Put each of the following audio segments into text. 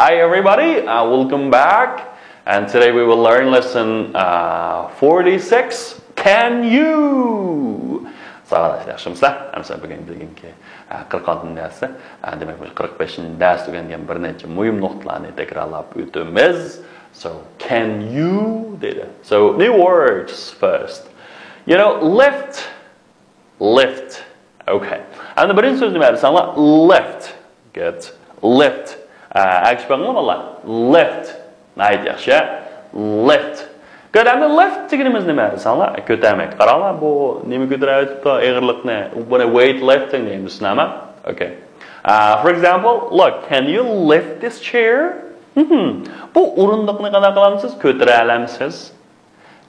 Hi everybody, welcome back. And today we will learn lesson 46. Can you? Sağ yaxshimizlar. Hamsa bugun bilganki 46 dersi. Demak, 45 ders tugangan bir necha muhim nuqtalarni takrorlab o'tamiz. So, can you dedi. So, new words first. You know, lift. Lift. Okay. And birinchi so'z nima desanglar? Lift. Good. Lift. Lift. Nayt yaxshi. Lift. Good. And the lift deganimiz nima desanglar? Ko'tarmak. Qaranglar, bu nima ko'tarayotibdi? Og'irlikni. Buni weight lifting deymiz, nima? Okay. For example, look, can you lift this chair? Bu o'rindiqni qanaqa qilamsiz? Ko'tara olamsiz?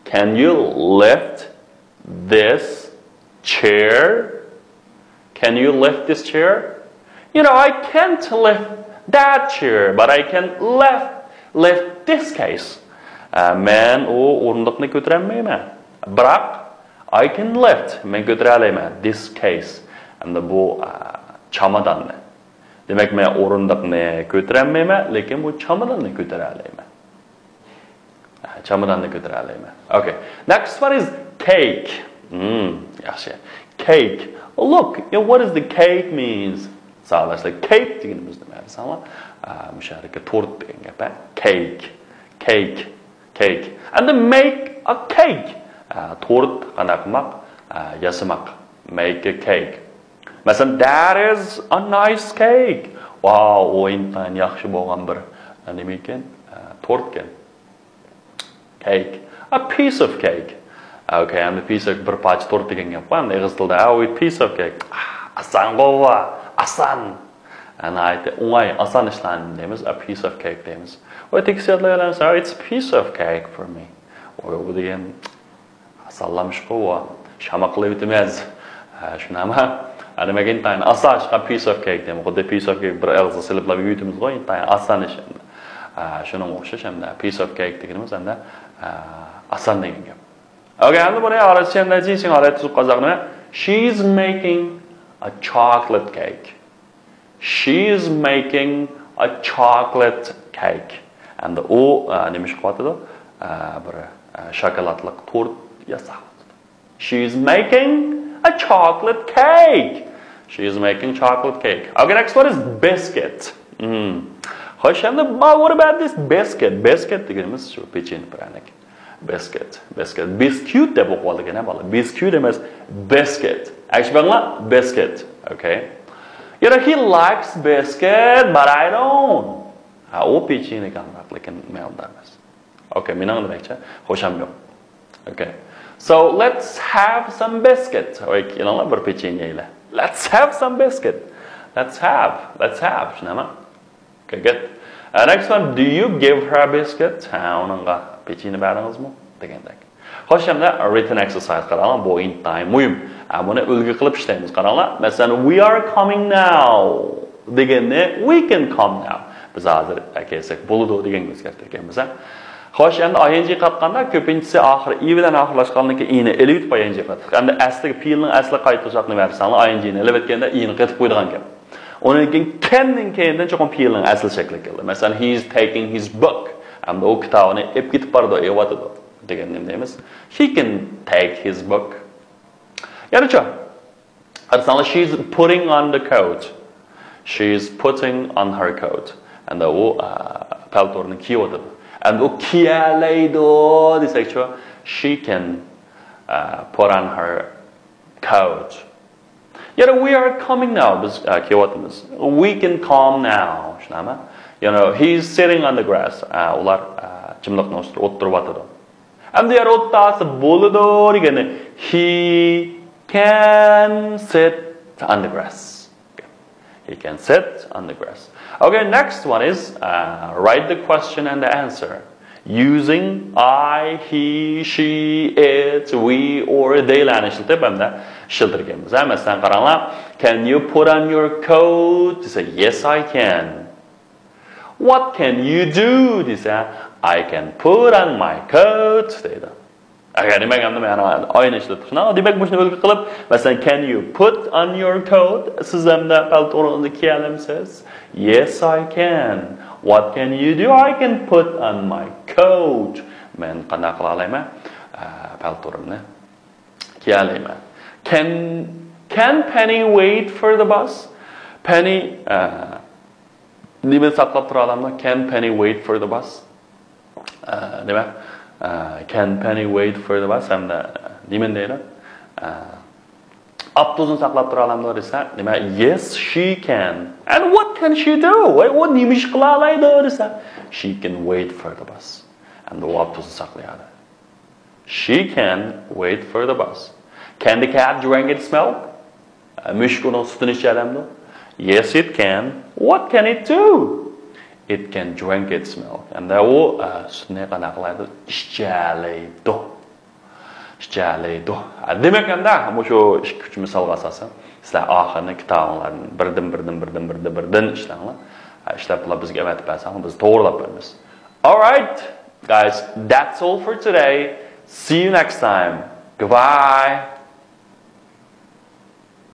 Can you lift this chair? Can you lift this chair? You know, I can't lift that chair, but I can lift this case. Men o o'rindiqni ko'tara olmayman. Biroq I can lift, men ko'tara olaman this case. Endi bu chamadonni. Demak, men o'rindiqni ko'tara olmayman, lekin bu chamadonni ko'tara olaman. Chamadonni ko'tara olaman. Okay. Next one is cake. Yaxshi. Cake. Look, you know, what does the cake means? Like cake deganimiz nima desanglar? Musharaka tort degan gap. Cake. Cake. Cake. And to make a cake. Tort qanday qilmoq? Yasamoq. Make a cake. Masalan, that is a nice cake. Wow, o'yindan yaxshi bo'lgan bir nima ekan? Tort ekan. Cake. A piece of cake. Okay, and the piece of bir parcha tort degan gap bor. Ingliz tilida a piece of cake. Asan qova. Asan. And o'ng'ay asan ishlarni deymiz. A piece of cake deymiz. Or tekstiyatlar say it's a piece of cake for me. Or bu degan asanlamish qova. Shamaqlab o'tamiz. Shunama. Demak, intayin asash a piece of cake deymiz. Xuddi piece of cake bir og'iz silib yutamiz qo'y. Intayin asan ish. Shuning o'xshash hamda piece of cake deganimiz hamda asan degan gap. Okay, and buni orasiga deyishing holat tuzib qo'ysak, she's making a chocolate cake. She's making a chocolate cake. And u nima ish qilyapti? Bir shokoladli tort yasayapti. She's making a chocolate cake. She's making chocolate cake. Okay, next one is biscuit. Xo'sh, endi what about this biscuit? Biscuit deganimiz shu pechenye pranik. Biscuit. Biscuit. Biscuit deb o'qilgan ham bola. Biscuit emas, biscuit. Aytishmanglar, biscuit. Okay. You know, he likes biscuit, but I don't. O pechenye kamroq, lekin men undamas. Okay, mening demakchi, xo'sham yo'q. Okay. So, let's have some biscuit. Like, you know, bir pechenye ila. Let's have some biscuit. Let's have. Shunami? Okay, good. Next one, do you give her a biscuit? Uningga pechenye beringizmi? Degandek. Xo'sh, endi written exercise qaranglar, bu intay muhim. Buni ulgu qilib ishlaymiz. Qaranglar. Masalan, we are coming now deganda we can come now. Biz hozir kelsak bo'ladi degan o'zgartirganmiz. Xo'sh, endi ing qatqanda ko'pinchisi oxir i bilan oxirlashgandan keyin i'ni elib ing qatq. Endi asli fe'lning asli qaytarishni bersanglar, ing ni elib etganda i'ni qatib qo'ydigan gap. Onun keyin canning keyindan cho'qim fe'lning asli shakli keldi. Masalan, he is taking his book. Endi u kitobni olib ketib bordi, evatadi degan nima deymiz? He can take his book. Ya'ni-chi, qarasanglar, she's putting on the coat. She's putting on her coat. And u paltorni kiyotadi. And u kiyalaydi desak-chi, she can put on her coat. You know, we are coming now. We can come now. You know, he's sitting on the grass. Ular chimliqni ustida o'tirib. And the o'ttasi bo'ladi degani, he can sit on the grass. He can sit on the grass. Okay, next one is write the question and the answer using I, he, she, it, we, or they larni ishlatib hamda ishlattirganmiz. Masalan, qaranglar, can you put on your coat? Desa, yes, I can. What can you do? Desa, I can put on my coat. Deydi. Agar demak endi mana oyni ishlatib shuna. Demak bu shuni o'lga qilib, masalan, can you put on your coat? Siz hamda paltoringizni kiyalamsiz? Yes, I can. What can you do? I can put on my coat. Men qanday qila olaman? Paltorimni kiyalayman. Can Penny wait for the bus? Penny nima saqlab tura olammi? Can Penny wait for the bus? Demak, can Penny wait for the bus? Hamda nima deydi? Avtobusni saqlab tura olammi desa, demak, yes, she can. And what can she do? What nima ish qila oladi desa, she can wait for the bus. And the avtobusni saqlayadi. She can wait for the bus. Can the cat drink its milk? Mushuk uning sutini ichalamdi? Yes, it can. What can it do? It can drink its milk. And u sutni qanday qiladi? Ichalaydi. Ichalaydi. Demak endi bu shu 2-3 misolga asosan sizlar oxirini kitoblarni birdan ishlanglar. Ishlab qilib bizga avatib bersangiz biz to'g'rilab beramiz. All right, guys, that's all for today. See you next time. Goodbye.